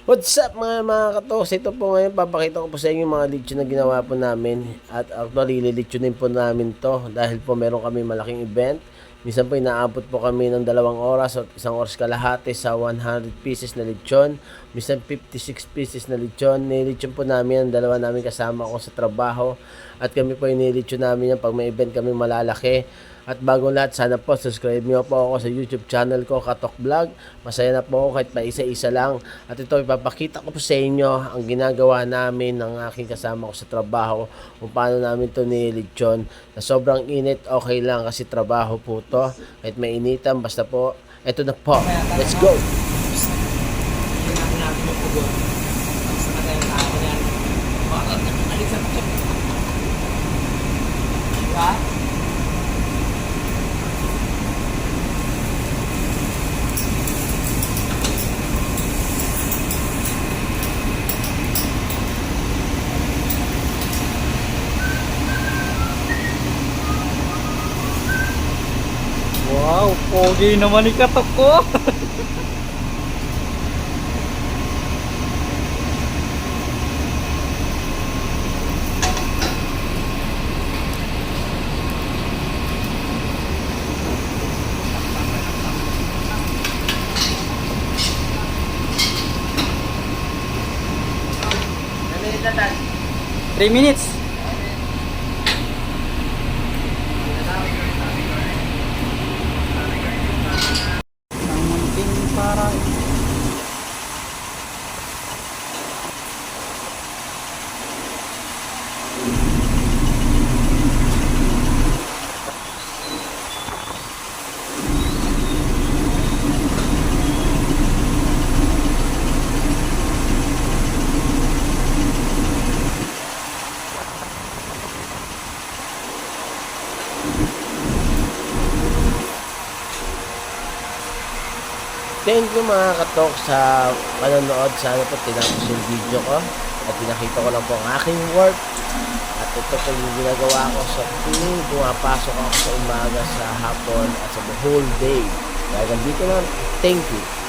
What's up mga katos? Ito po ngayon papakita ko po sa inyo yung mga lechon na ginawa po namin. At actually lilitsunin po namin to dahil po meron kami malaking event. Minsan po inaabot po kami ng 2 oras o 1 oras kalahati sa 100 pieces na lechon. Minsan 56 pieces na lechon. Nililechon po namin ang dalawa namin kasama ko sa trabaho. At kami po inilechon namin yan pag may event kami malalaki. At bago lahat, sana po subscribe niyo po ako sa YouTube channel ko, Katok Vlog. Masaya na po ako kahit pa isa-isa lang. At ito, ipapakita ko po sa inyo ang ginagawa namin ng aking kasama ko sa trabaho kung paano namin ito nililitsyon. Na sobrang init, okay lang kasi trabaho po to. Kahit mainitan, basta po, ito na po. Let's go! Wow, pogi naman ni Katok ko. Naminit na 3 minutes. Ang munting para Thank you mga katok sa panonood. Sana po tinapos yung video ko at pinakita ko lang po ang aking work. At ito po yung ginagawa ko sa tuwing pumapasok ako sa umaga, sa hapon at sa the whole day. Kaya dito na, thank you.